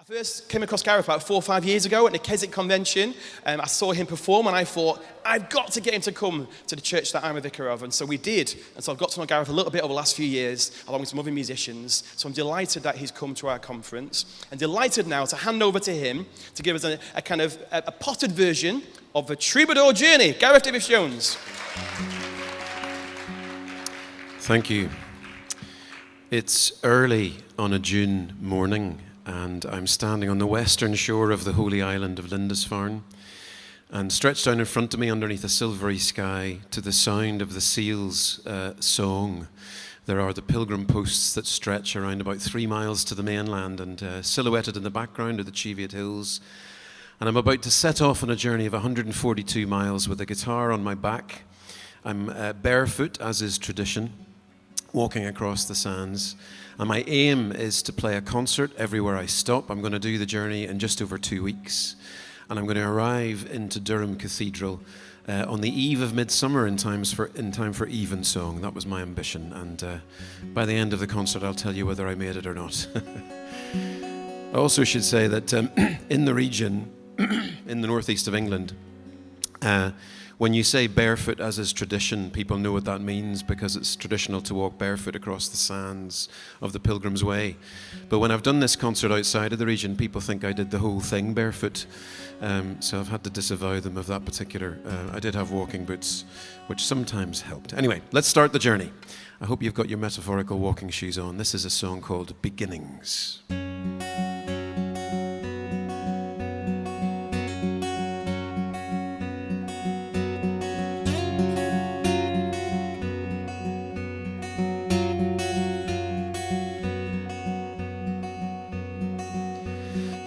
First came across Gareth about 4 or 5 years ago at the Keswick convention. I saw him perform and I thought, I've got to get him to come to the church that I'm a vicar of. And so we did. And so I've got to know Gareth a little bit over the last few years, along with some other musicians. So I'm delighted that he's come to our conference. And delighted now to hand over to him to give us a kind of a potted version of the Troubadour Journey. Gareth Davis-Jones. Thank you. It's early on a June morning, and I'm standing on the western shore of the holy island of Lindisfarne, and stretched down in front of me underneath a silvery sky to the sound of the seals' song. There are the pilgrim posts that stretch around about 3 miles to the mainland, and silhouetted in the background are the Cheviot Hills. And I'm about to set off on a journey of 142 miles with a guitar on my back. I'm barefoot, as is tradition, walking across the sands. And my aim is to play a concert everywhere I stop. I'm going to do the journey in just over 2 weeks. And I'm going to arrive into Durham Cathedral on the eve of midsummer in time for evensong. That was my ambition. And by the end of the concert, I'll tell you whether I made it or not. I also should say that in the region, in the northeast of England, when you say barefoot, as is tradition, people know what that means because it's traditional to walk barefoot across the sands of the Pilgrim's Way. But when I've done this concert outside of the region, people think I did the whole thing barefoot. So I've had to disavow them of that particular. I did have walking boots, which sometimes helped. Anyway, let's start the journey. I hope you've got your metaphorical walking shoes on. This is a song called Beginnings.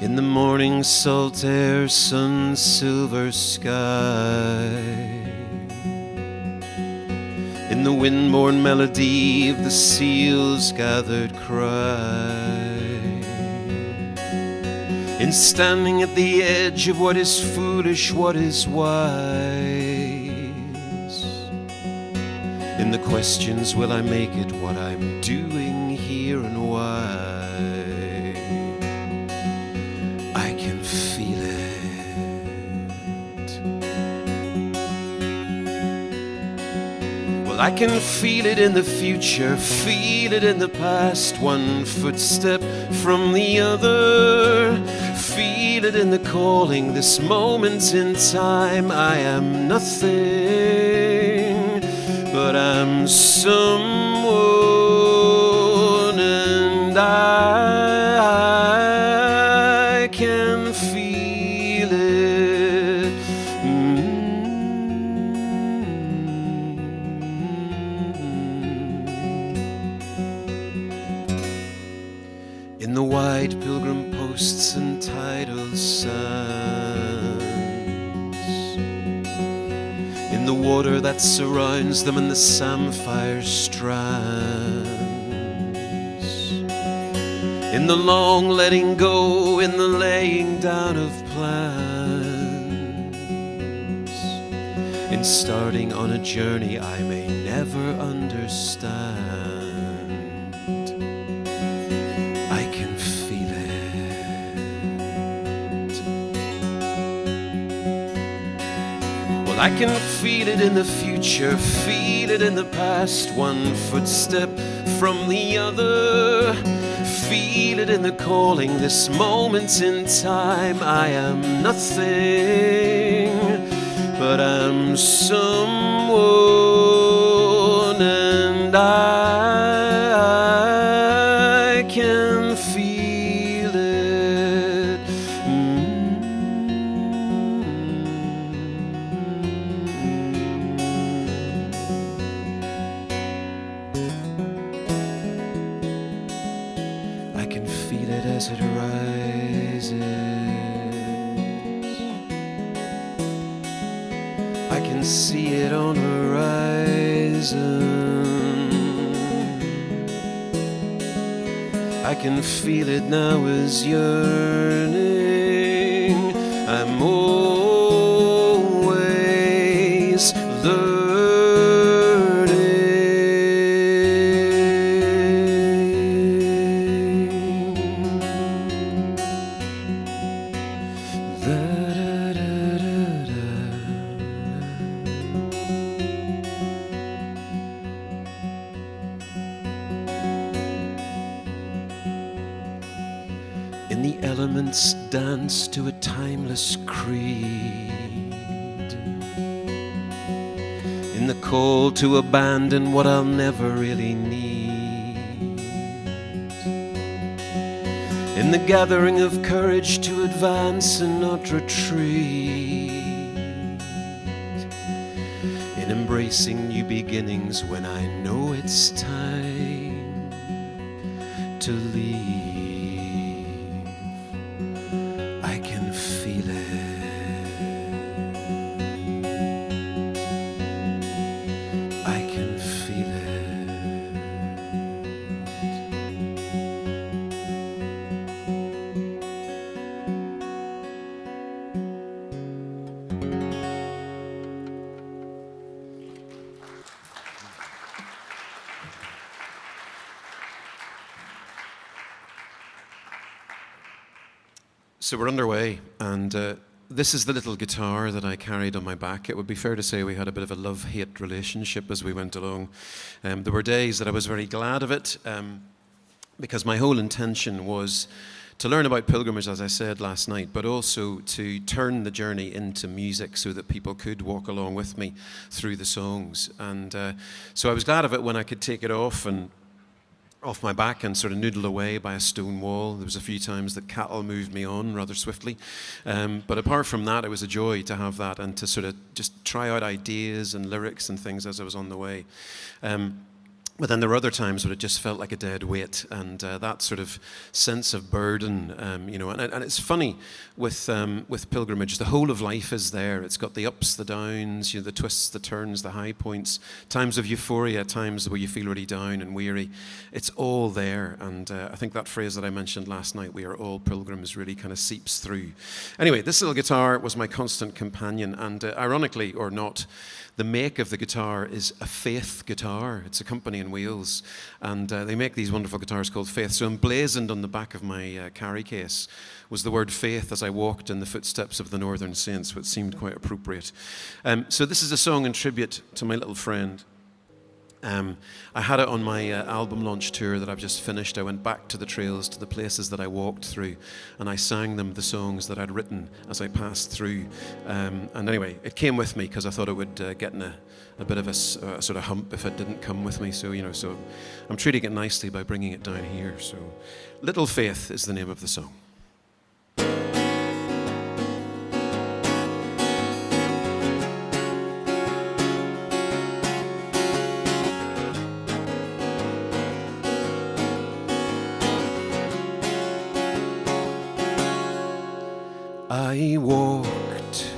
In the morning salt air, sun, silver sky, in the wind-born melody of the seals' gathered cry, in standing at the edge of what is foolish, what is wise, in the questions, will I make it, what I'm doing here and why. I can feel it in the future, feel it in the past, one footstep from the other. Feel it in the calling, this moment in time. I am nothing, but I'm someone, and I can feel it. In the wide pilgrim posts and tidal sands, in the water that surrounds them and the samphire strands, in the long letting go, in the laying down of plans, in starting on a journey I may never understand. I can feel it in the future, feel it in the past, one footstep from the other. Feel it in the calling, this moment in time. I am nothing, but I'm someone, and I can feel it. I can feel it as it rises. I can see it on the horizon. I can feel it now as yearning. I'm always learning. and the elements dance to a timeless creed. In the call to abandon what I'll never really need. In the gathering of courage to advance and not retreat. In embracing new beginnings when I know it's time to leave. I can feel it. I can feel So we're underway, and this is the little guitar that I carried on my back. It would be fair to say we had a bit of a love-hate relationship as we went along. There were days that I was very glad of it, because my whole intention was to learn about pilgrimage, as I said last night, but also to turn the journey into music so that people could walk along with me through the songs. And so I was glad of it when I could take it off my back and sort of noodle away by a stone wall. There was a few times that cattle moved me on rather swiftly. But apart from that, it was a joy to have that and to sort of just try out ideas and lyrics and things as I was on the way. But then there were other times where it just felt like a dead weight, and that sort of sense of burden, you know. And it's funny with pilgrimage, the whole of life is there. It's got the ups, the downs, you know, the twists, the turns, the high points, times of euphoria, times where you feel really down and weary. It's all there, and I think that phrase that I mentioned last night, "We are all pilgrims," really kind of seeps through. Anyway, this little guitar was my constant companion, and ironically or not, the make of the guitar is a Faith guitar. It's a company in Wales, and they make these wonderful guitars called Faith. So emblazoned on the back of my carry case was the word faith as I walked in the footsteps of the Northern Saints, which seemed quite appropriate. So this is a song in tribute to my little friend. I had it on my album launch tour that I've just finished. I went back to the trails, to the places that I walked through, and I sang them the songs that I'd written as I passed through. And anyway, it came with me because I thought it would get in a bit of a sort of hump if it didn't come with me. So, you know, so I'm treating it nicely by bringing it down here. So Little Faith is the name of the song. I walked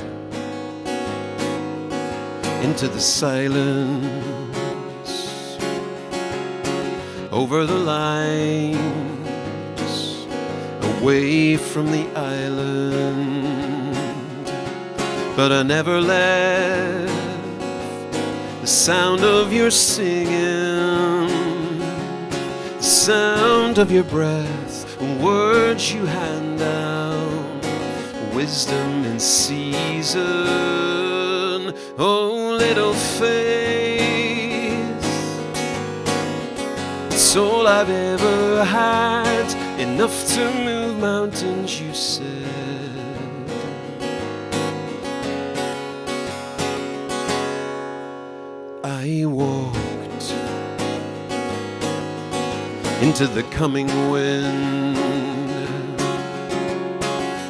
into the silence, over the lines, away from the island, but I never left the sound of your singing, the sound of your breath, words you hand down. Wisdom in season, oh little faith, it's all I've ever had, enough to move mountains, you said. I walked into the coming wind,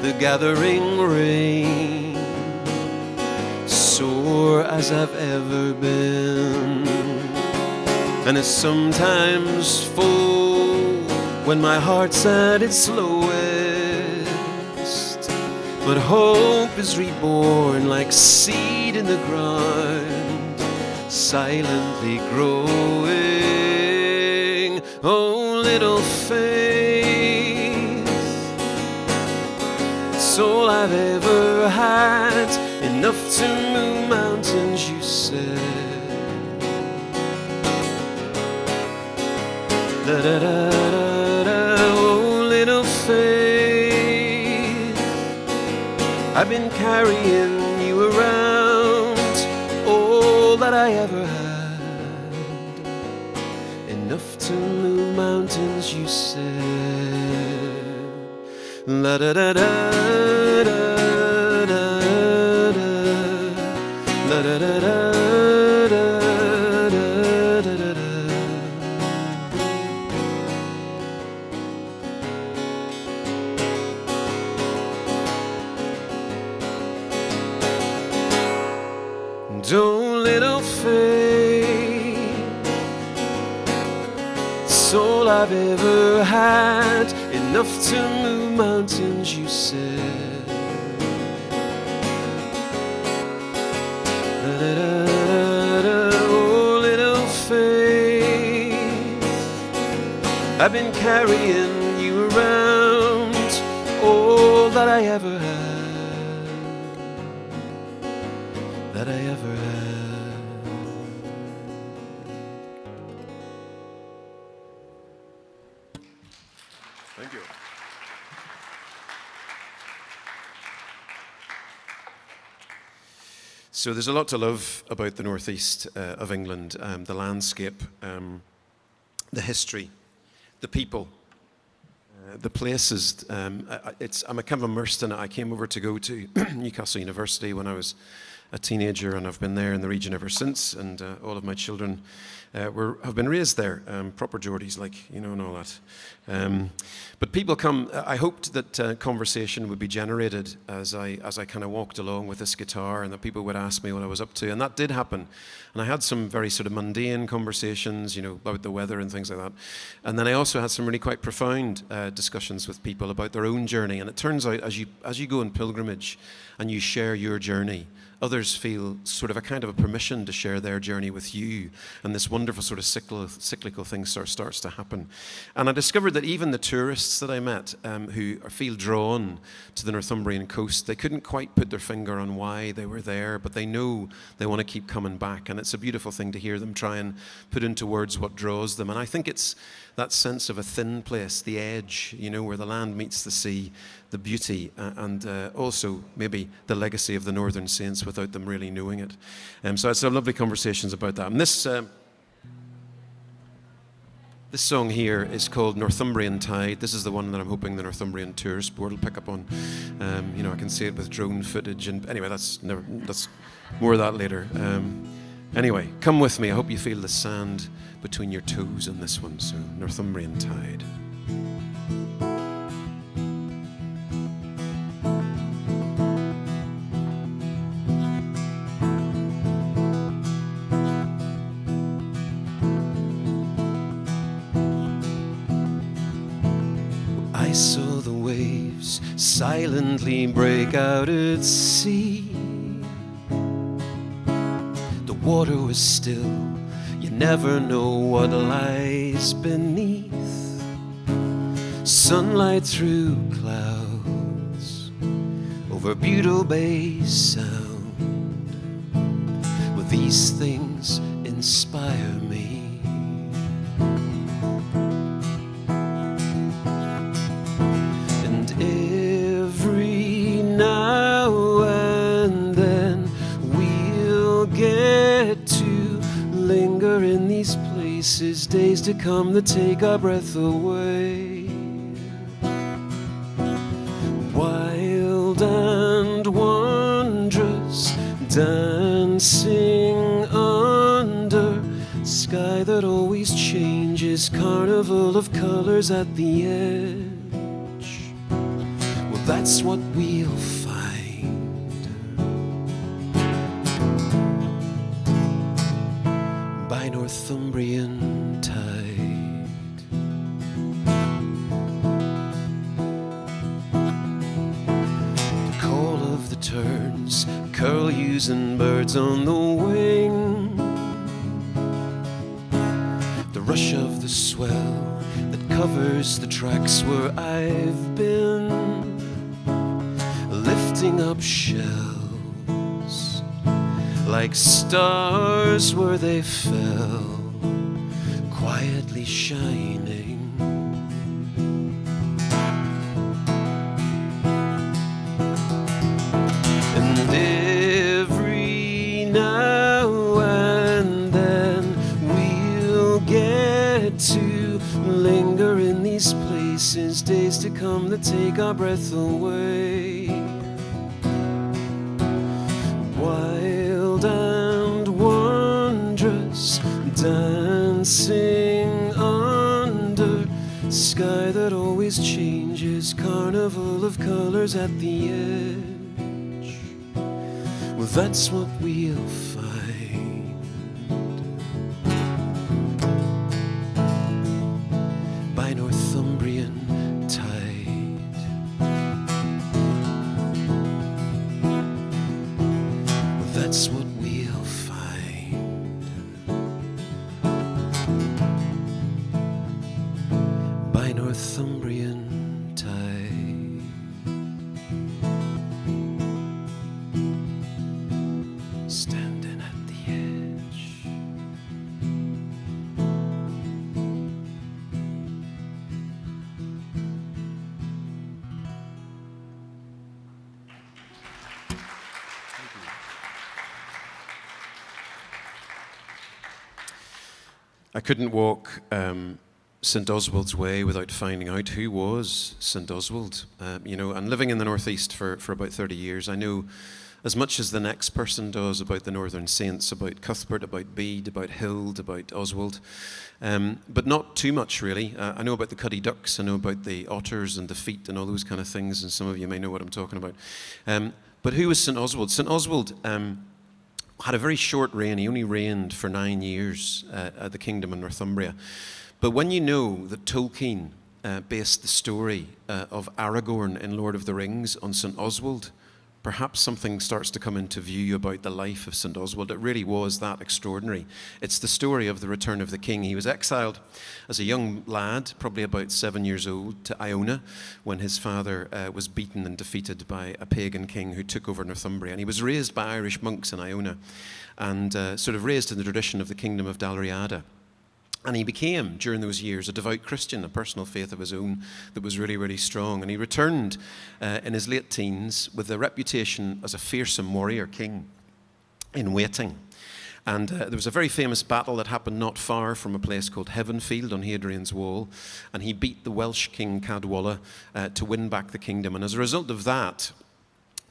the gathering rain, sore as I've ever been, and it's sometimes full when my heart's at its lowest, but hope is reborn like seed in the ground, silently growing, oh little faith, it's all I've ever had, enough to move mountains, you said. Da da da da da, oh little faith, I've been carrying you around, all that I ever had, enough to move mountains, you said. La da da da da da da. La da da da da da da da da. Don't little faith, it's all I've ever had, enough to move mountains, you said. Oh, little faith, I've been carrying you around, all that I ever had, that I ever had. Thank you. So there's a lot to love about the northeast of England, the landscape, the history, the people, the places. I'm a kind of immersed in it. I came over to go to Newcastle University when I was a teenager, and I've been there in the region ever since, and all of my children have been raised there, proper Geordies, like, you know, and all that. But people come. I hoped that conversation would be generated as I kind of walked along with this guitar, and that people would ask me what I was up to, and that did happen. And I had some very sort of mundane conversations, you know, about the weather and things like that. And then I also had some really quite profound discussions with people about their own journey. And it turns out, as you go in pilgrimage and you share your journey, others feel sort of a kind of a permission to share their journey with you, and this wonderful sort of cyclical thing starts to happen. And I discovered that even the tourists that I met who feel drawn to the Northumbrian coast, they couldn't quite put their finger on why they were there, but they know they want to keep coming back, and it's a beautiful thing to hear them try and put into words what draws them. And I think it's that sense of a thin place, the edge, you know, where the land meets the sea, the beauty, and also maybe the legacy of the Northern Saints without them really knowing it. So it's some lovely conversations about that. And this song here is called Northumbrian Tide. This is the one that I'm hoping the Northumbrian Tourist Board will pick up on. You know, I can see it with drone footage, and anyway, that's more of that later. Anyway, come with me. I hope you feel the sand between your toes in this one. So, Northumbrian Tide. I saw the waves silently break out at sea. The water was still, you never know what lies beneath. Sunlight through clouds over Butyl Bay Sound. Well, these things inspire me. And every now and then we'll get to linger in these places, days to come that take our breath away. Wild and wondrous, dancing under sky that always changes, carnival of colors at the edge. Well, that's what we'll find by Northumbrian tide. The call of the terns, curlews and birds on the wing. The rush of the swell that covers the tracks where I've been, lifting up shells like stars where they fell, quietly shining. And every now and then we'll get to linger in these places, days to come that take our breath away. Wild and wondrous, dancing under sky that always changes, carnival of colors at the edge. Well, that's what we'll find by Northumbrian tide. Well, that's what we'll find by Northumbrian tide. Standing at the edge. I couldn't walk St. Oswald's Way without finding out who was St. Oswald. And living in the Northeast for about 30 years, I know as much as the next person does about the Northern Saints, about Cuthbert, about Bede, about Hild, about Oswald, but not too much really. I know about the Cuddy Ducks, I know about the otters and the feet and all those kind of things, and some of you may know what I'm talking about. But who was St. Oswald? St. Oswald had a very short reign. He only reigned for 9 years at the Kingdom of Northumbria. But when you know that Tolkien based the story of Aragorn in Lord of the Rings on St. Oswald, perhaps something starts to come into view about the life of St. Oswald. It really was that extraordinary. It's the story of the return of the king. He was exiled as a young lad, probably about 7 years old, to Iona when his father was beaten and defeated by a pagan king who took over Northumbria. And he was raised by Irish monks in Iona and sort of raised in the tradition of the kingdom of Dalriada. And he became, during those years, a devout Christian, a personal faith of his own that was really, really strong. And he returned in his late teens with a reputation as a fearsome warrior king in waiting. And there was a very famous battle that happened not far from a place called Heavenfield on Hadrian's Wall. And he beat the Welsh king Cadwalla to win back the kingdom. And as a result of that,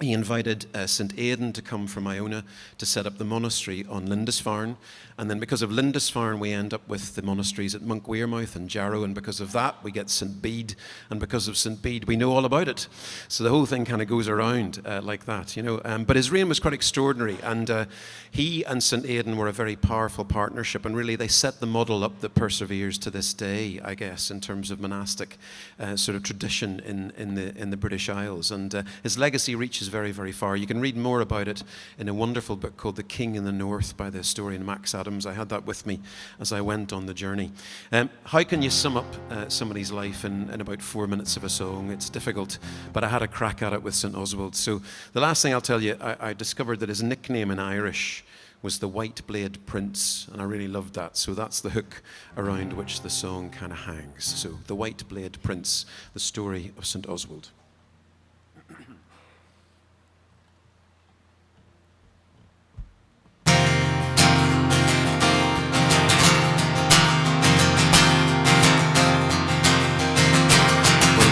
he invited St. Aidan to come from Iona to set up the monastery on Lindisfarne. And then because of Lindisfarne, we end up with the monasteries at Monk Wearmouth and Jarrow. And because of that, we get St. Bede. And because of St. Bede, we know all about it. So the whole thing kind of goes around like that, you know. But his reign was quite extraordinary. And he and St. Aidan were a very powerful partnership. And really, they set the model up that perseveres to this day, I guess, in terms of monastic sort of tradition in the British Isles. And his legacy reaches very, very far. You can read more about it in a wonderful book called The King in the North by the historian Max Adams. I had that with me as I went on the journey. How can you sum up somebody's life in about 4 minutes of a song? It's difficult, but I had a crack at it with St. Oswald. So the last thing I'll tell you, I discovered that his nickname in Irish was the White Blade Prince, and I really loved that. So that's the hook around which the song kind of hangs. So the White Blade Prince, the story of St. Oswald.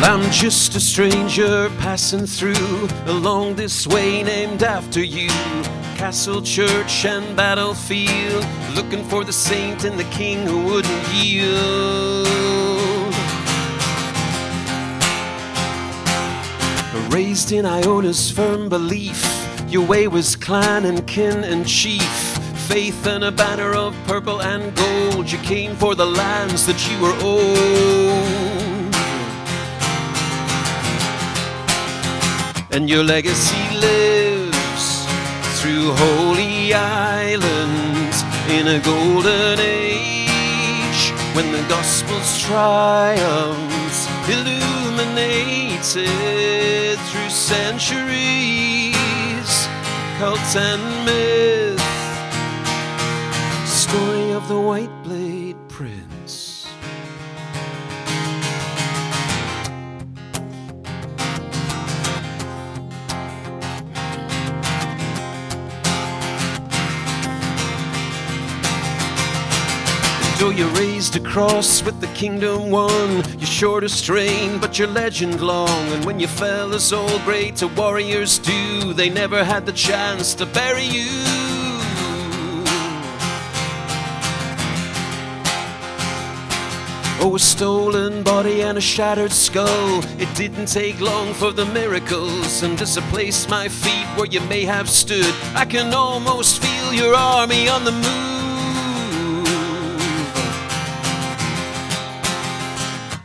I'm just a stranger passing through along this way named after you. Castle, church, and battlefield, looking for the saint and the king who wouldn't yield. Raised in Iona's firm belief, your way was clan and kin and chief. Faith and a banner of purple and gold, you came for the lands that you were owed. And your legacy lives through holy islands in a golden age, when the gospel's triumphs illuminated through centuries, cult and myth. Story of the White Blade Prince. Though you raised a cross with the kingdom won, you're short of strain, but your legend long. And when you fell, as all great warriors do, they never had the chance to bury you. Oh, a stolen body and a shattered skull. It didn't take long for the miracles, and to place my feet where you may have stood, I can almost feel your army on the move.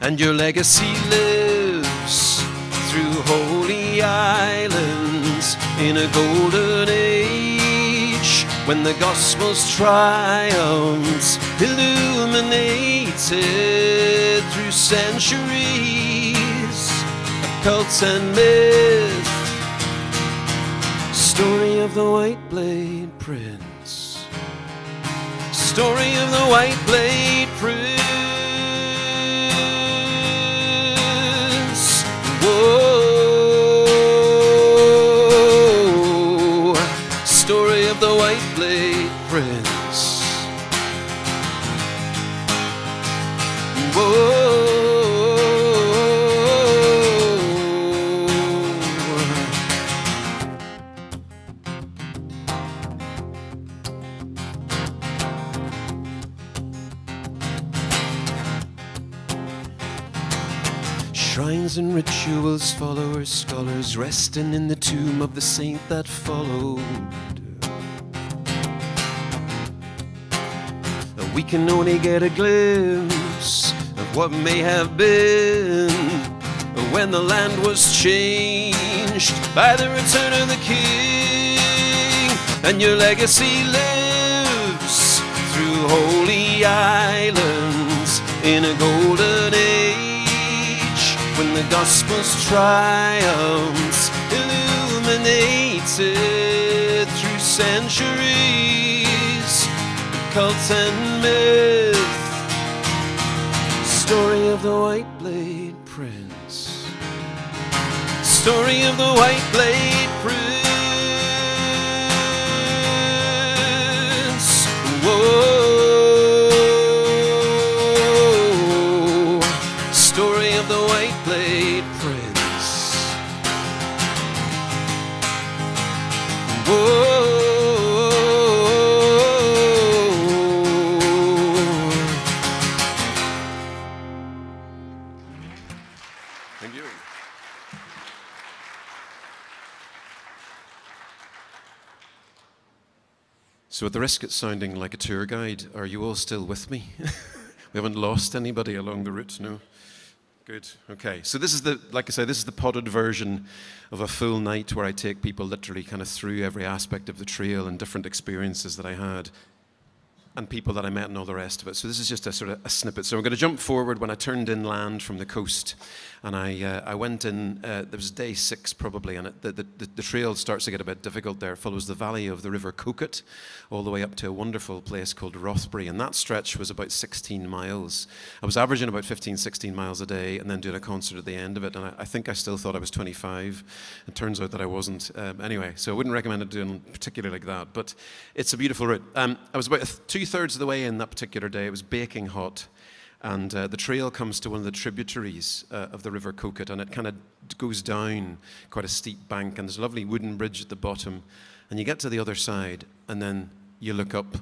And your legacy lives through holy islands in a golden age, when the gospel's triumphs illuminated through centuries of cults and myth. Story of the White Blade Prince. Story of the White Blade Prince. Whoa. Story of the White Blade Prince. Whoa. Shrines and rituals, followers, scholars, resting in the tomb of the saint that followed. We can only get a glimpse of what may have been when the land was changed by the return of the King. And your legacy lives through holy islands in a golden age, when the gospel's triumphs illuminated through centuries of cult and myth. Story of the White Blade Prince. Story of the White Blade Prince. Whoa. Story of the White Blade Prince. Whoa. Thank you. So at the risk of sounding like a tour guide, are you all still with me? We haven't lost anybody along the route, no? Good, okay. So this is the, like I say, this is the podded version of a full night where I take people literally kind of through every aspect of the trail and different experiences that I had and people that I met and all the rest of it. So this is just a sort of a snippet. So I'm going to jump forward when I turned inland from the coast, and I went in, there was day 6 probably, and the trail starts to get a bit difficult there. It follows the valley of the River Coquet all the way up to a wonderful place called Rothbury, and that stretch was about 16 miles. I was averaging about 15, 16 miles a day and then doing a concert at the end of it, and I think I still thought I was 25. It turns out that I wasn't. Anyway, so I wouldn't recommend it doing particularly like that, but it's a beautiful route. I was about 2/3 of the way in that particular day. It was baking hot. And the trail comes to one of the tributaries of the River Coquet, and it kind of goes down quite a steep bank, and there's a lovely wooden bridge at the bottom, and you get to the other side, and then you look up,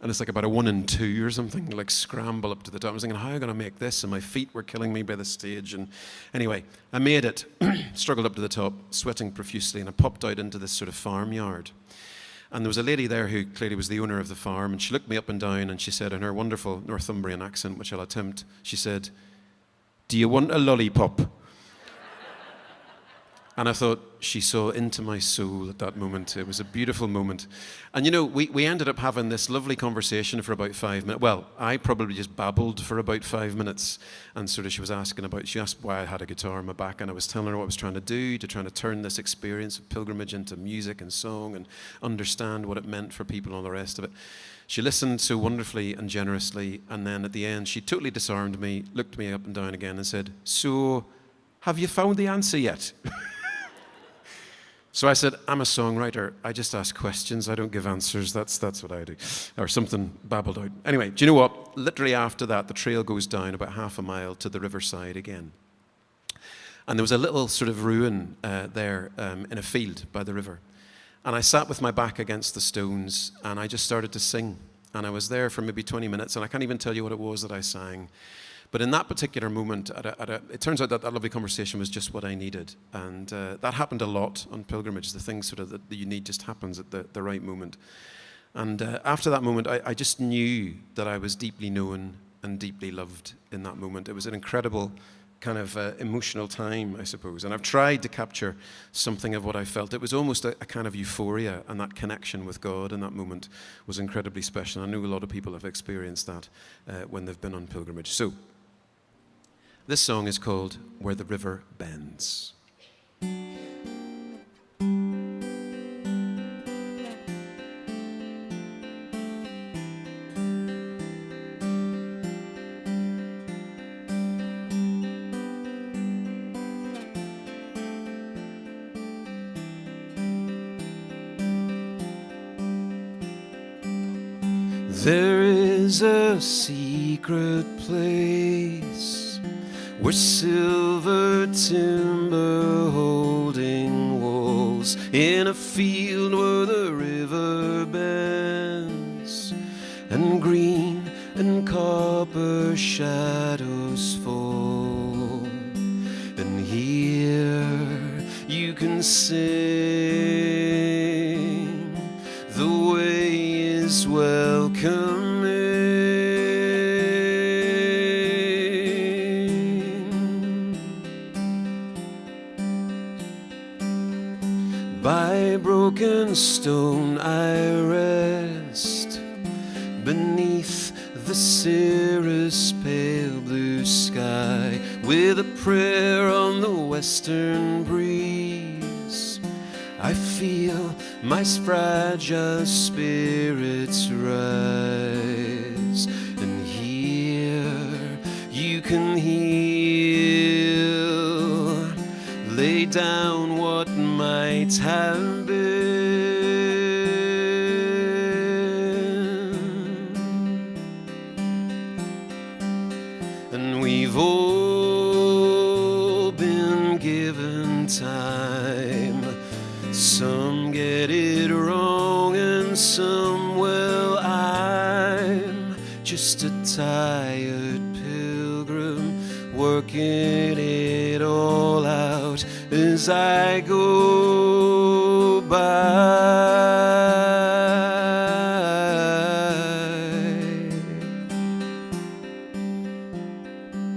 and it's like about a 1 and 2 or something, you like scramble up to the top. I was thinking, how am I going to make this? And my feet were killing me by the stage, and anyway, I made it, struggled up to the top, sweating profusely, and I popped out into this sort of farmyard. And there was a lady there who clearly was the owner of the farm, and she looked me up and down, and she said in her wonderful Northumbrian accent, which I'll attempt, she said, "Do you want a lollipop?" And I thought, she saw into my soul at that moment. It was a beautiful moment. And you know, we ended up having this lovely conversation for about 5 minutes. Well, I probably just babbled for about 5 minutes. And sort of she asked why I had a guitar on my back, and I was telling her what I was trying to do, to trying to turn this experience of pilgrimage into music and song and understand what it meant for people and all the rest of it. She listened so wonderfully and generously, and then at the end, she totally disarmed me, looked me up and down again and said, "So, have you found the answer yet?" So I said, I'm a songwriter. I just ask questions. I don't give answers. That's what I do. Or something babbled out. Anyway, do you know what? Literally after that, the trail goes down about half a mile to the riverside again. And there was a little sort of ruin there in a field by the river. And I sat with my back against the stones, and I just started to sing. And I was there for maybe 20 minutes, and I can't even tell you what it was that I sang. But in that particular moment, it turns out that lovely conversation was just what I needed. And that happened a lot on pilgrimage. The thing sort of that you need just happens at the right moment. And after that moment, I just knew that I was deeply known and deeply loved in that moment. It was an incredible kind of emotional time, I suppose. And I've tried to capture something of what I felt. It was almost a kind of euphoria, and that connection with God in that moment was incredibly special. I know a lot of people have experienced that when they've been on pilgrimage. So, this song is called Where the River Bends. There is a secret place where silver timber holding walls in a field where the river bends and green and copper shadows fall, and here you can sing, the way is welcoming. By broken stone I rest, beneath the cirrus pale blue sky, with a prayer on the western breeze. I feel my fragile spirits rise, and here you can heal, lay down what might have been, and we've all been given time. Some get it wrong and some, well, I'm just a tired pilgrim working it all out as I go by.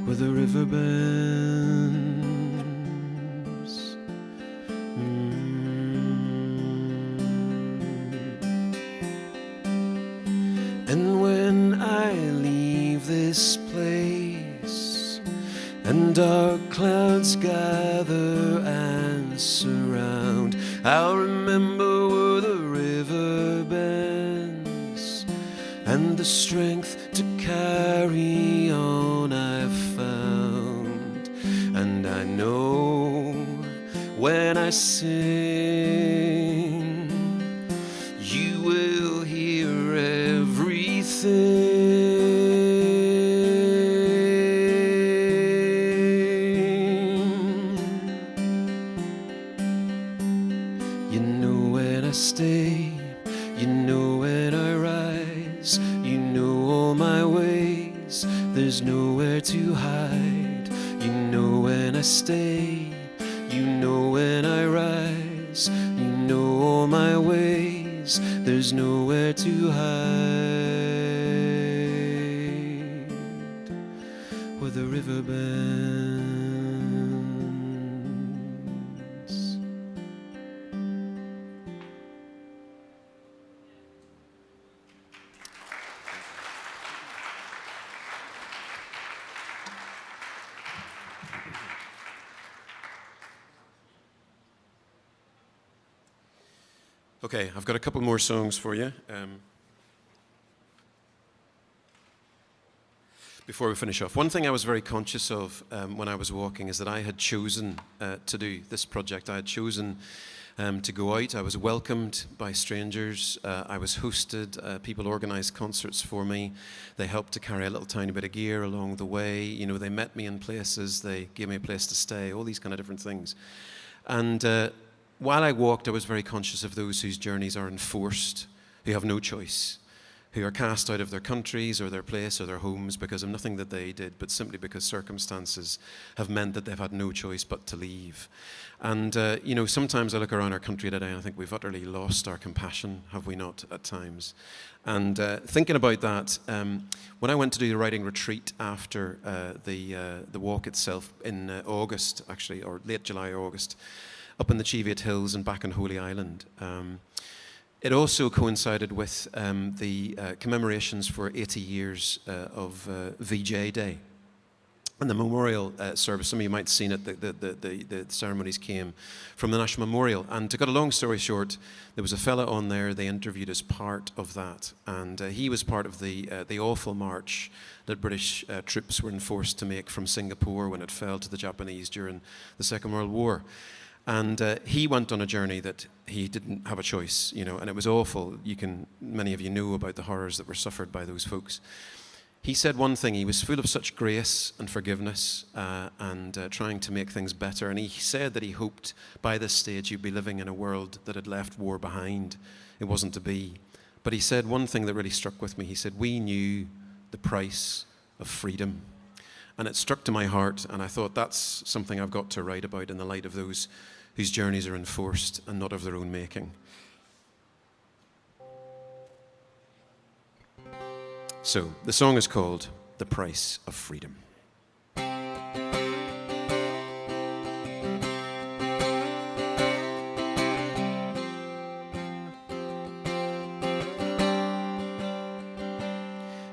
Where the river bends, and when I leave this place and dark clouds gather and surround, I'll remember where the river bends and the strength to carry on I've found. And I know when I sing, you will hear everything. You know when I stay, you know when I rise, you know all my ways, there's nowhere to hide. You know when I stay, you know when I rise, you know all my ways, there's nowhere to hide. Where the river bends. Okay, I've got a couple more songs for you. Before we finish off, one thing I was very conscious of when I was walking is that I had chosen to do this project. I had chosen to go out. I was welcomed by strangers. I was hosted. People organised concerts for me. They helped to carry a little tiny bit of gear along the way. You know, they met me in places. They gave me a place to stay, all these kind of different things. And while I walked, I was very conscious of those whose journeys are enforced, who have no choice, who are cast out of their countries or their place or their homes because of nothing that they did, but simply because circumstances have meant that they've had no choice but to leave. And, you know, sometimes I look around our country today and I think we've utterly lost our compassion, have we not, at times? And thinking about that, when I went to do the writing retreat after the walk itself in August, actually, or late July or August, up in the Cheviot Hills and back on Holy Island, it also coincided with the commemorations for 80 years of VJ Day. And the memorial service, some of you might have seen it, the ceremonies came from the National Memorial. And to cut a long story short, there was a fella on there they interviewed as part of that. And he was part of the awful march that British troops were enforced to make from Singapore when it fell to the Japanese during the Second World War. And he went on a journey that he didn't have a choice, you know, and it was awful. Many of you know about the horrors that were suffered by those folks. He said one thing: he was full of such grace and forgiveness and trying to make things better. And he said that he hoped by this stage you'd be living in a world that had left war behind. It wasn't to be. But he said one thing that really struck with me. He said, we knew the price of freedom. And it struck to my heart, and I thought that's something I've got to write about in the light of those whose journeys are enforced and not of their own making. So, the song is called The Price of Freedom.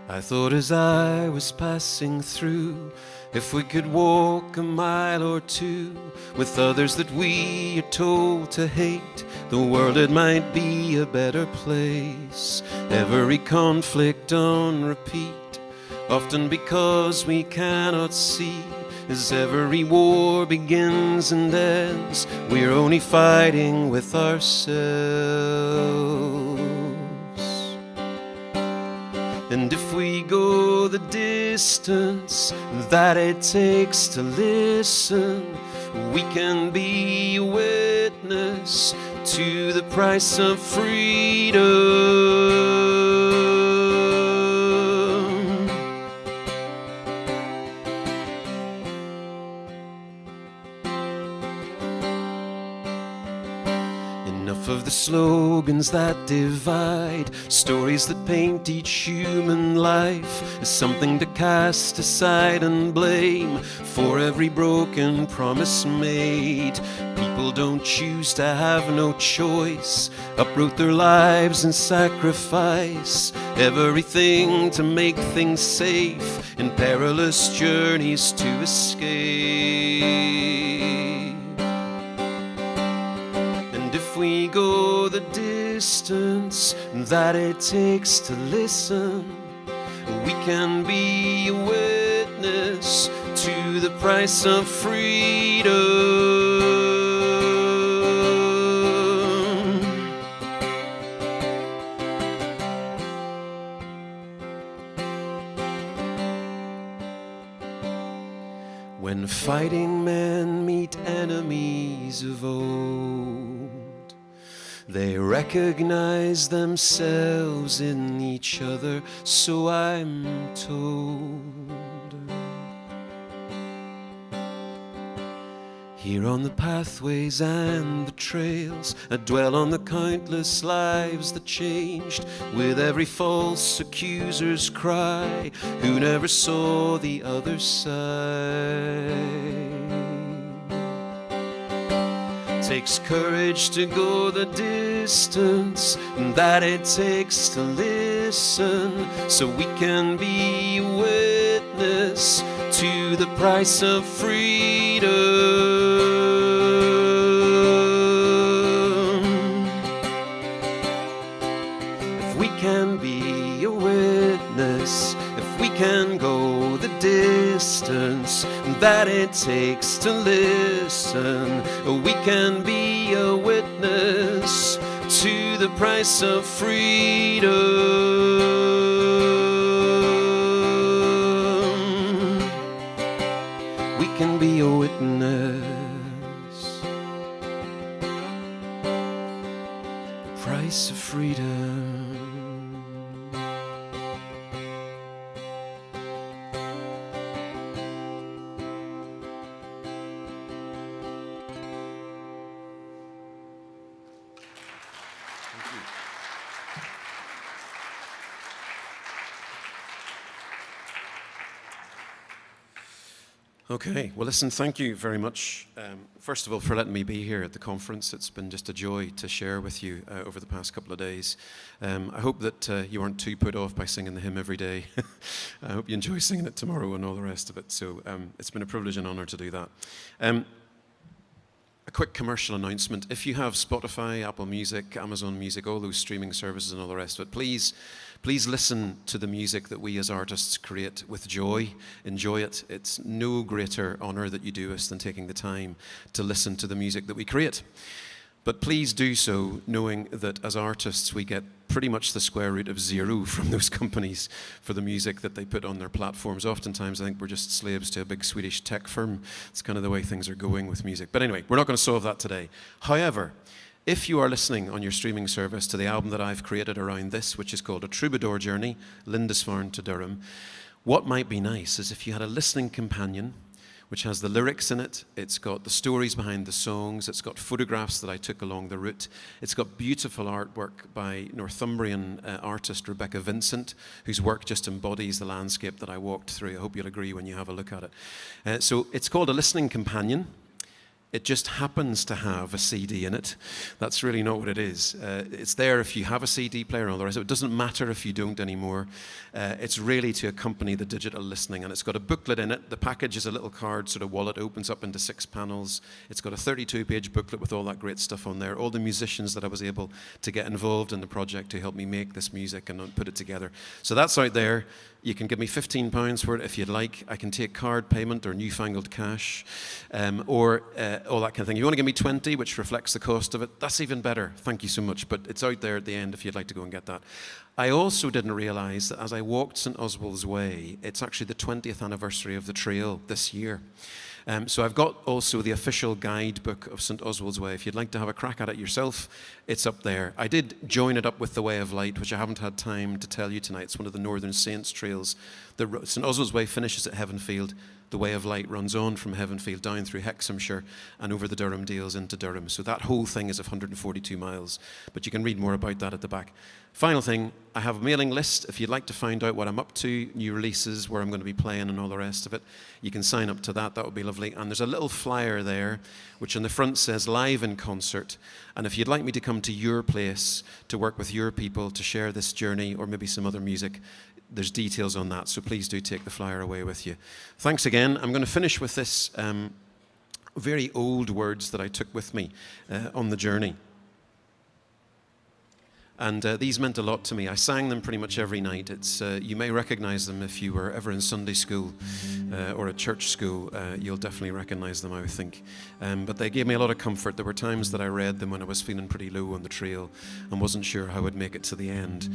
I thought as I was passing through, if we could walk a mile or two with others that we are told to hate, the world it might be a better place. Every conflict on repeat, often because we cannot see. As every war begins and ends, we're only fighting with ourselves. And if we go the distance that it takes to listen, we can be a witness to the price of freedom. Enough of the slogans that divide, stories that paint each human life as something to cast aside and blame for every broken promise made. People don't choose to have no choice, uproot their lives and sacrifice everything to make things safe in perilous journeys to escape. If we go the distance that it takes to listen, we can be a witness to the price of freedom. When fighting men meet enemies of old, they recognize themselves in each other, so I'm told. Here on the pathways and the trails, I dwell on the countless lives that changed with every false accuser's cry, who never saw the other side. Takes courage to go the distance that it takes to listen, so we can be a witness to the price of freedom. If we can be a witness, if we can go the distance that it takes to listen, we can be a witness the price of freedom. We can be a witness. The price of freedom. Okay, well listen, thank you very much, first of all, for letting me be here at the conference. It's been just a joy to share with you over the past couple of days. I hope that you weren't too put off by singing the hymn every day. I hope you enjoy singing it tomorrow and all the rest of it. So it's been a privilege and honor to do that. A quick commercial announcement. If you have Spotify, Apple Music, Amazon Music, all those streaming services and all the rest of it, please listen to the music that we as artists create with joy. Enjoy it. It's no greater honor that you do us than taking the time to listen to the music that we create. But please do so knowing that as artists we get pretty much the square root of zero from those companies for the music that they put on their platforms. Oftentimes I think we're just slaves to a big Swedish tech firm. It's kind of the way things are going with music. But anyway, we're not going to solve that today. However, if you are listening on your streaming service to the album that I've created around this, which is called A Troubadour Journey, Lindisfarne to Durham, what might be nice is if you had a listening companion which has the lyrics in it, it's got the stories behind the songs, it's got photographs that I took along the route, it's got beautiful artwork by Northumbrian artist Rebecca Vincent, whose work just embodies the landscape that I walked through. I hope you'll agree when you have a look at it. So it's called a listening companion. It just happens to have a CD in it. That's really not what it is. It's there if you have a CD player and all the rest. It doesn't matter if you don't anymore. It's really to accompany the digital listening. And it's got a booklet in it. The package is a little card sort of wallet, opens up into 6 panels. It's got a 32-page booklet with all that great stuff on there. All the musicians that I was able to get involved in the project to help me make this music and put it together. So that's out there. You can give me £15 for it if you'd like. I can take card payment or newfangled cash, or all that kind of thing. You want to give me 20, which reflects the cost of it, that's even better. Thank you so much. But it's out there at the end if you'd like to go and get that. I also didn't realize that as I walked St. Oswald's Way, it's actually the 20th anniversary of the trail this year. So I've got also the official guidebook of St. Oswald's Way. If you'd like to have a crack at it yourself, it's up there. I did join it up with the Way of Light, which I haven't had time to tell you tonight. It's one of the Northern Saints trails. St. Oswald's Way finishes at Heavenfield. The Way of Light runs on from Heavenfield down through Hexhamshire and over the Durham Dales into Durham. So that whole thing is 142 miles. But you can read more about that at the back. Final thing, I have a mailing list. If you'd like to find out what I'm up to, new releases, where I'm going to be playing and all the rest of it, you can sign up to that. That would be lovely. And there's a little flyer there, which on the front says live in concert. And if you'd like me to come to your place to work with your people to share this journey or maybe some other music, there's details on that. So please do take the flyer away with you. Thanks again. I'm going to finish with this very old words that I took with me on the journey. And these meant a lot to me. I sang them pretty much every night. You may recognize them if you were ever in Sunday school or at church school. You'll definitely recognize them, I would think. But they gave me a lot of comfort. There were times that I read them when I was feeling pretty low on the trail and wasn't sure how I would make it to the end.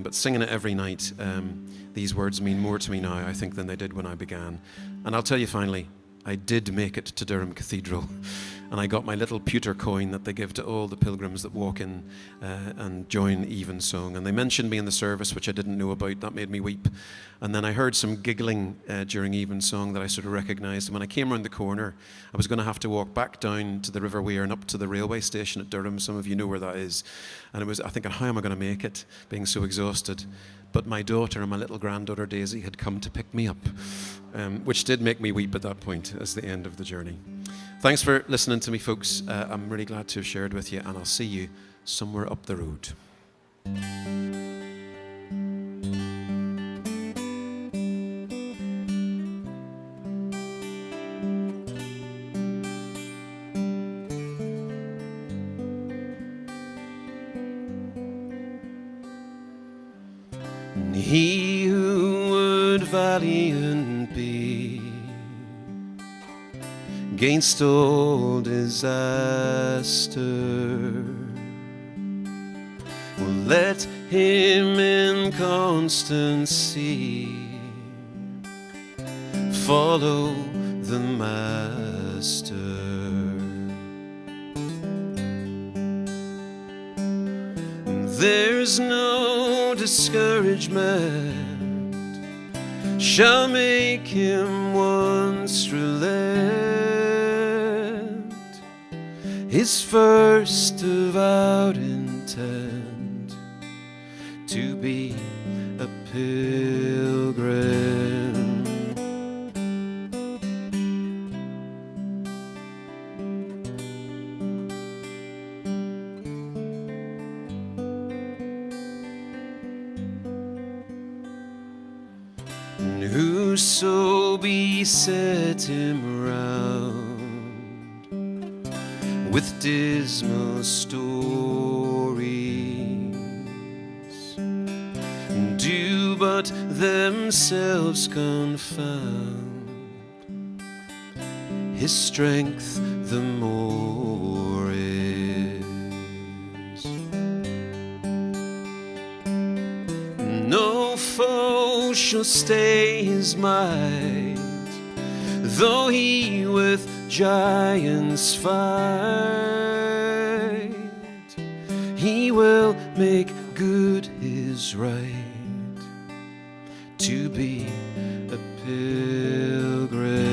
But singing it every night, these words mean more to me now, I think, than they did when I began. And I'll tell you finally, I did make it to Durham Cathedral. And I got my little pewter coin that they give to all the pilgrims that walk in and join Evensong. And they mentioned me in the service, which I didn't know about. That made me weep. And then I heard some giggling during Evensong that I sort of recognized. And when I came around the corner, I was going to have to walk back down to the River Wear and up to the railway station at Durham. Some of you know where that is. And it was, I think, how am I going to make it, being so exhausted? But my daughter and my little granddaughter Daisy had come to pick me up, which did make me weep at that point as the end of the journey. Thanks for listening to me, folks. I'm really glad to have shared with you, and I'll see you somewhere up the road. And he who would valiant be against all disaster let him in constancy follow the Master. There's no discouragement shall make him once relent his first avowed intent to be a pilgrim. Whoso beset him round with dismal stories, do but themselves confound, his strength the more is. No foe shall stay his might, though he with giants fight. He will make good his right to be a pilgrim.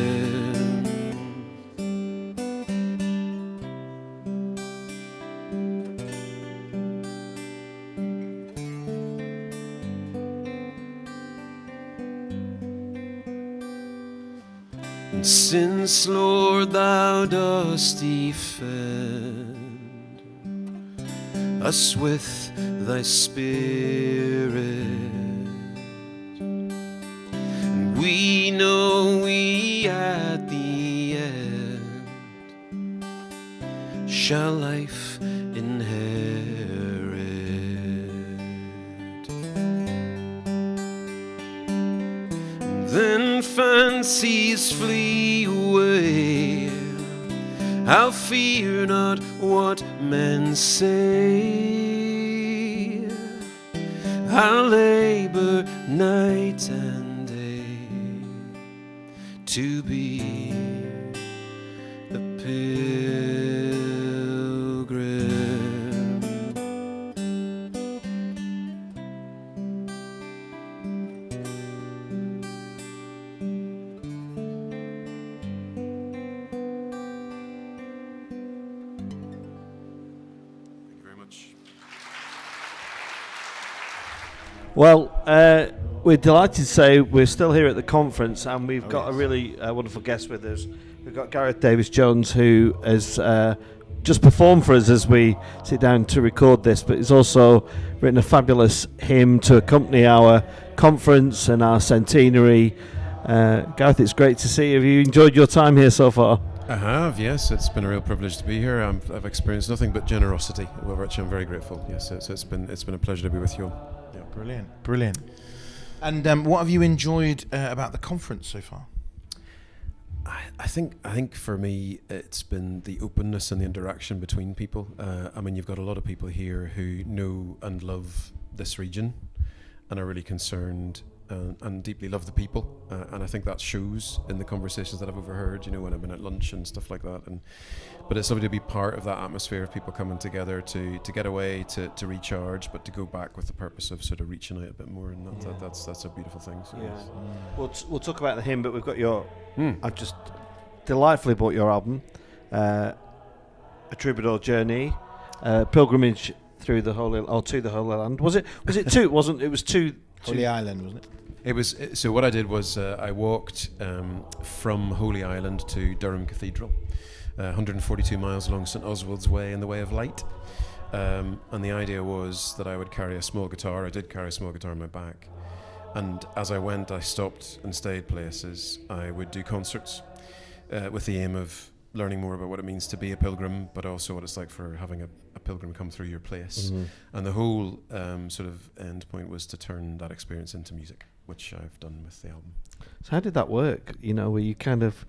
And since, Lord, thou dost defend us with thy Spirit, we know we at the end shall life inherit. Then fancies flee away, I'll fear not what men say. I'll labor night and day to be a pilgrim. Well, we're delighted to say we're still here at the conference, and we've got a really wonderful guest with us. We've got Gareth Davis-Jones, who has just performed for us as we sit down to record this, but he's also written a fabulous hymn to accompany our conference and our centenary. Gareth, it's great to see you. Have you enjoyed your time here so far? I have, yes. It's been a real privilege to be here. I've experienced nothing but generosity, over which I'm very grateful. Yes, so it's been a pleasure to be with you all. Yeah. Brilliant. And what have you enjoyed about the conference so far? I think for me it's been the openness and the interaction between people. I mean, you've got a lot of people here who know and love this region and are really concerned and deeply love the people, and I think that shows in the conversations that I've overheard, when I've been at lunch and stuff like that. But it's lovely to be part of that atmosphere of people coming together to get away, to recharge, but to go back with the purpose of sort of reaching out a bit more, and that's a beautiful thing. So yes. We'll talk about the hymn, but we've got your I've just delightfully bought your album, A Troubadour Journey, Pilgrimage through the Holy to the Holy Land. Was it two? It wasn't. It was two. Holy Island, wasn't it? It was. So what I did was I walked from Holy Island to Durham Cathedral, 142 miles along St Oswald's Way in the Way of Light, and the idea was that I would carry a small guitar. I did carry a small guitar on my back, and as I went, I stopped and stayed places. I would do concerts with the aim of learning more about what it means to be a pilgrim, but also what it's like for having a pilgrim come through your place. Mm-hmm. And the whole sort of end point was to turn that experience into music, which I've done with the album. So how did that work? Where you kind of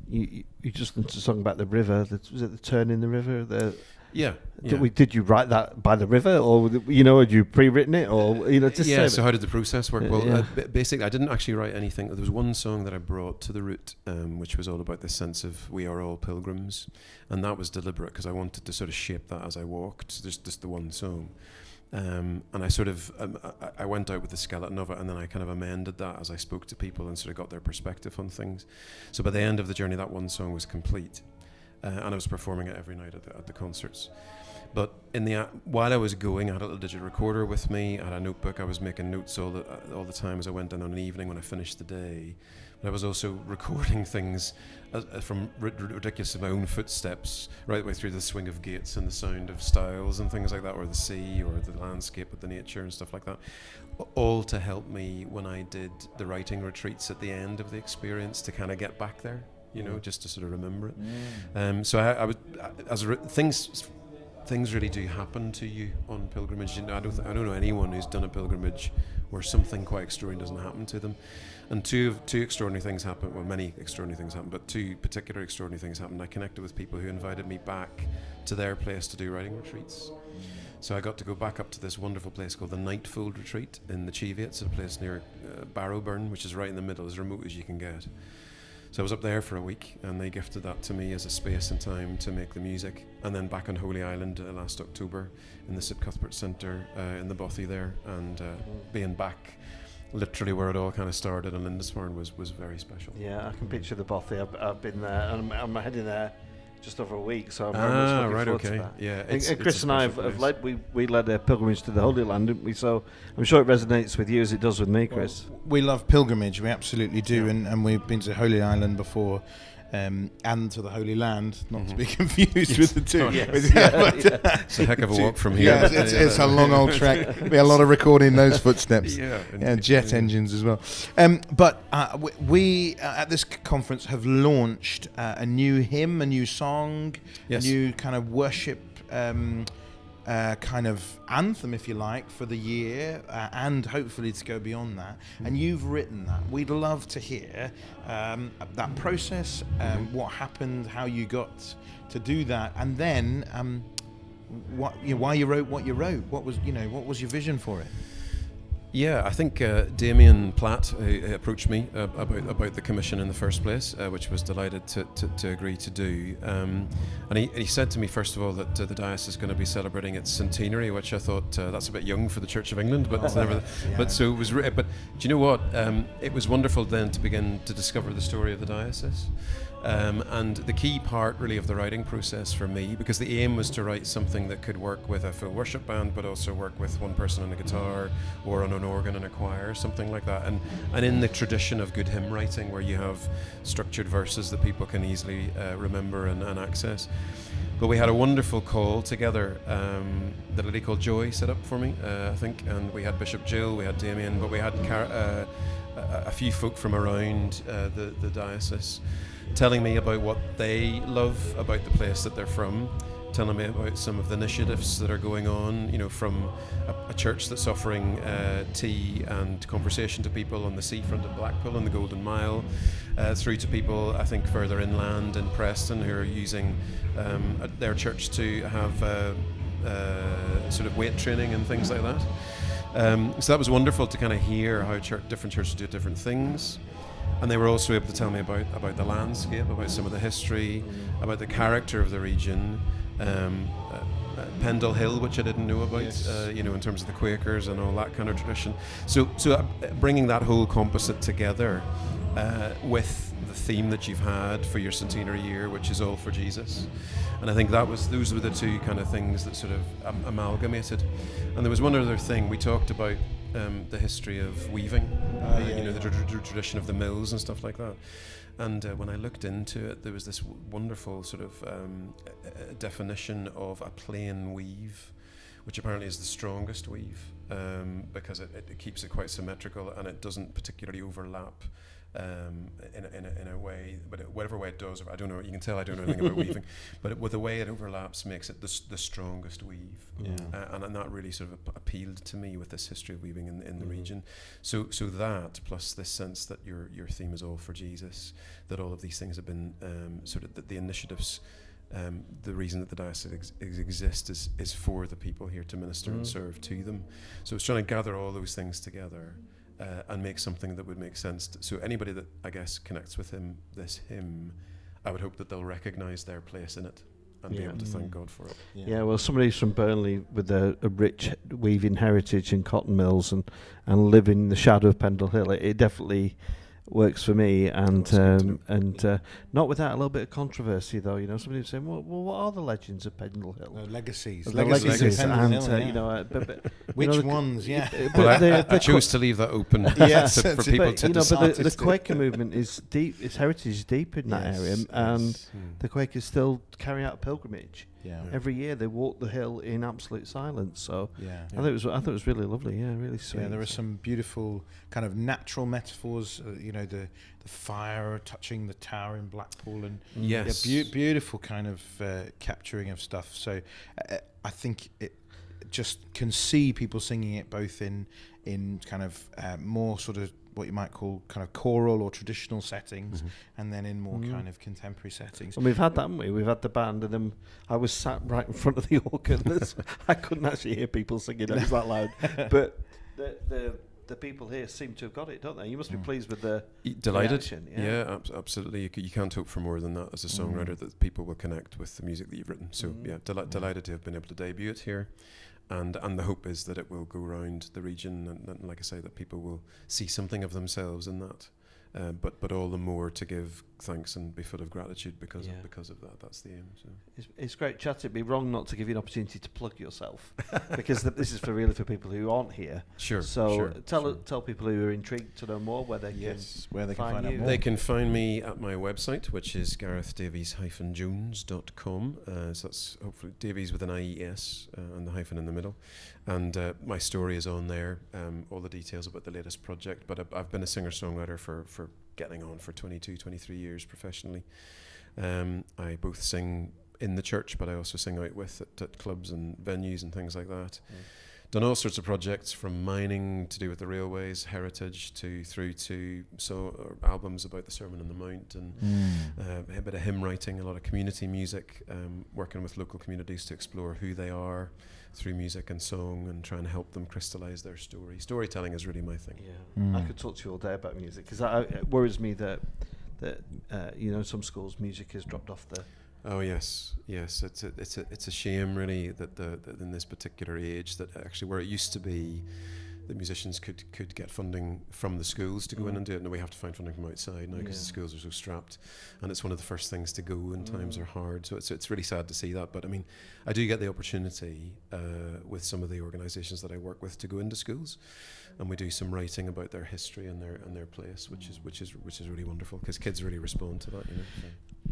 you just sung about the river. Was it the turn in the river? Yeah. Yeah. Did you write that by the river, or had you pre-written it, or just Yeah, say so how did the process work? Well, Yeah. basically, I didn't actually write anything. There was one song that I brought to the route, which was all about this sense of we are all pilgrims, and that was deliberate because I wanted to sort of shape that as I walked. Just the one song, and I sort of I went out with the skeleton of it, and then I kind of amended that as I spoke to people and sort of got their perspective on things. So by the end of the journey, that one song was complete, and I was performing it every night at the concerts. But while I was going, I had a little digital recorder with me. I had a notebook. I was making notes all the time as I went in on an evening when I finished the day. But I was also recording things from ridiculous of my own footsteps right the way through the swing of gates and the sound of styles and things like that, or the sea or the landscape with the nature and stuff like that. All to help me when I did the writing retreats at the end of the experience to kind of get back there, just to sort of remember it. So I was, things really do happen to you on pilgrimage. I don't know anyone who's done a pilgrimage where something quite extraordinary doesn't happen to them. And two extraordinary things happened. Well, many extraordinary things happened, but two particular extraordinary things happened. I connected with people who invited me back to their place to do writing retreats. So I got to go back up to this wonderful place called the Nightfold Retreat in the Cheviot, a place near Barrowburn, which is right in the middle, as remote as you can get. So I was up there for a week, and they gifted that to me as a space and time to make the music. And then back on Holy Island last October in the St Cuthbert Centre in the Bothy there, and being back literally where it all kind of started in Lindisfarne was very special. Yeah, I can picture the Bothy. I've been there, and I'm heading there just over a week, so I'm very much looking forward to that. Yeah, and Chris and I have led. We led a pilgrimage to the Holy Land, didn't we? So I'm sure it resonates with you as it does with me, Chris. Well, we love pilgrimage. We absolutely do, and we've been to Holy Island before. And to the Holy Land, not to be confused with the two. It's a heck of a walk from here. Yeah, it's a long old trek. We had a lot of recording those footsteps. And jet engines as well. But we at this conference have launched a new hymn, a new song, a new kind of worship kind of anthem, if you like, for the year, and hopefully to go beyond that. And you've written that. We'd love to hear that process, what happened, how you got to do that, and then why you wrote what you wrote. What was your vision for it? Yeah, I think Damien Platt approached me about the commission in the first place, which I was delighted to agree to do. And he said to me, first of all, that the Diocese is going to be celebrating its centenary, which I thought that's a bit young for the Church of England, but but so it was. But do you know what? It was wonderful then to begin to discover the story of the Diocese. And the key part really of the writing process for me, because the aim was to write something that could work with a full worship band but also work with one person on a guitar or on an organ and a choir, something like that, and in the tradition of good hymn writing where you have structured verses that people can easily remember and access. But we had a wonderful call together that a lady called Joy set up for me, I think, and we had Bishop Jill, we had Damien, but we had a few folk from around the diocese telling me about what they love about the place that they're from, telling me about some of the initiatives that are going on, from a church that's offering tea and conversation to people on the seafront at Blackburn and the Golden Mile, through to people, I think, further inland in Preston who are using their church to have sort of weight training and things like that. So that was wonderful to kind of hear how different churches do different things. And they were also able to tell me about the landscape, about some of the history, about the character of the region. Pendle Hill, which I didn't know about, in terms of the Quakers and all that kind of tradition. So bringing that whole composite together with the theme that you've had for your centenary year, which is all for Jesus. And I think those were the two kind of things that sort of amalgamated. And there was one other thing. We talked about the history of weaving, the tradition of the mills and stuff like that. And when I looked into it, there was this wonderful sort of definition of a plain weave, which apparently is the strongest weave because it keeps it quite symmetrical and it doesn't particularly overlap in a way, but whatever way it does, I don't know. You can tell I don't know anything about weaving, but with the way it overlaps makes it the strongest weave, and that really sort of appealed to me with this history of weaving in the region. So that plus this sense that your theme is all for Jesus, that all of these things have been sort of the initiatives the reason that the diocese exists is for the people here to minister and serve to them. So it's trying to gather all those things together and make something that would make sense. So anybody that, I guess, connects with this hymn, I would hope that they'll recognise their place in it and be able to thank God for it. Yeah, well, somebody who's from Burnley with a rich weaving heritage and cotton mills and live in the shadow of Pendle Hill, it definitely works for me, and not without a little bit of controversy, though. You know, somebody was saying, well, what are the legends of Pendle Hill? Legacies. The legacies, of Pendle and Hill, you know, which ones? Yeah. Well, I chose to leave that open for people to decide. But the Quaker movement is deep. Its heritage is deep in that area, and the Quakers still carry out a pilgrimage. Yeah. Every year they walk the hill in absolute silence. So Yeah. I thought it was really lovely. Yeah, really sweet. Yeah, there are some beautiful kind of natural metaphors. You know, the fire touching the tower in Blackpool, and beautiful kind of capturing of stuff. So I think it just can see people singing it both in kind of more sort of what you might call kind of choral or traditional settings, and then in more kind of contemporary settings. And we've had that, haven't we? We've had the band, and then I was sat right in front of the organ. I couldn't actually hear people singing. It was that loud. But the people here seem to have got it, don't they? You must be pleased with the delighted. reaction, yeah. Absolutely. You can't hope for more than that as a songwriter, that people will connect with the music that you've written. So delighted to have been able to debut it here. And the hope is that it will go around the region, and like I say, that people will see something of themselves in that. But all the more to give thanks and be full of gratitude because of that. That's the aim. So. It's great chat. It'd be wrong not to give you an opportunity to plug yourself, because this is for people who aren't here. Sure. So tell people who are intrigued to know more where they can find you. out more. They can find me at my website, which is garethdavies-jones.com. So that's hopefully Davies with an IES and the hyphen in the middle. And my story is on there, all the details about the latest project. But I've been a singer-songwriter for getting on for 22, 23 years professionally. I both sing in the church, but I also sing out at clubs and venues and things like that. Done all sorts of projects, from mining to do with the railways, heritage, through to albums about the Sermon on the Mount, and a bit of hymn writing, a lot of community music, working with local communities to explore who they are through music and song, and trying to help them crystallise their story. Storytelling is really my thing. Yeah, I could talk to you all day about music, because it worries me that some schools music has dropped off the. Oh yes. It's a shame really that in this particular age that actually where it used to be, the musicians could get funding from the schools to go in and do it. Now we have to find funding from outside now because the schools are so strapped, and it's one of the first things to go when times are hard. So it's really sad to see that. But I mean, I do get the opportunity with some of the organisations that I work with to go into schools, and we do some writing about their history and their place, which is really wonderful, because kids really respond to that. You know.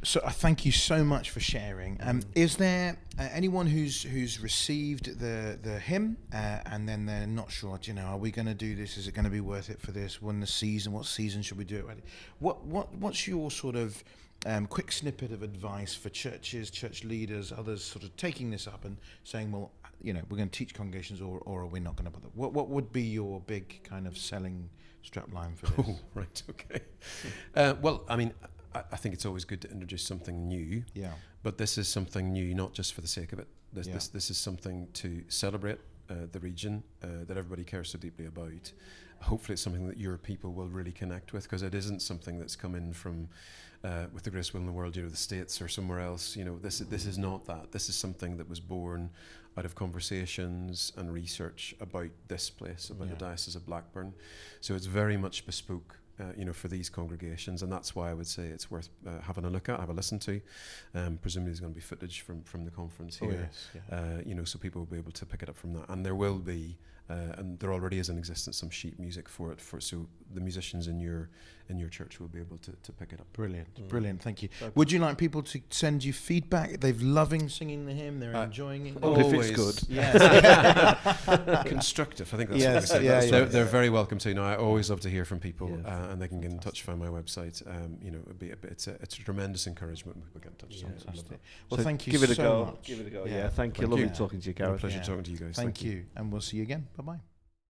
So I thank you so much for sharing. Is there anyone who's received the hymn and then they're not sure? Do you know, are we going to do this? Is it going to be worth it for this? What season should we do it? What's your sort of quick snippet of advice for churches, church leaders, others sort of taking this up and saying, well, you know, we're going to teach congregations, or are we not going to bother? What would be your big kind of selling strapline for this? Oh, right, okay. Well, I mean, I think it's always good to introduce something new. Yeah. But this is something new, not just for the sake of it. This is something to celebrate the region that everybody cares so deeply about. Hopefully it's something that your people will really connect with, because it isn't something that's come in from with the greatest will in the world, you know, the States or somewhere else. You know, this is not that. This is something that was born out of conversations and research about this place, about the Diocese of Blackburn. So it's very much bespoke. For these congregations, and that's why I would say it's worth having a look at, have a listen to. Presumably there's going to be footage from the conference here, so people will be able to pick it up from that. And there will be, and there already is in existence, some sheet music for it, so the musicians in your church will be able to pick it up. Brilliant, thank you. Would you like people to send you feedback? They're loving singing the hymn, they're enjoying it. Always. If it's good. Yes. Constructive, I think that's what we said. They're very welcome to. I always love to hear from people, and they can get in touch via my website. It's a tremendous encouragement when people get in touch. Well, thank you so much. Give it a go. Yeah, thank you. Lovely talking to you, Gareth. Pleasure talking to you guys. Thank you, and we'll see you again. Bye-bye.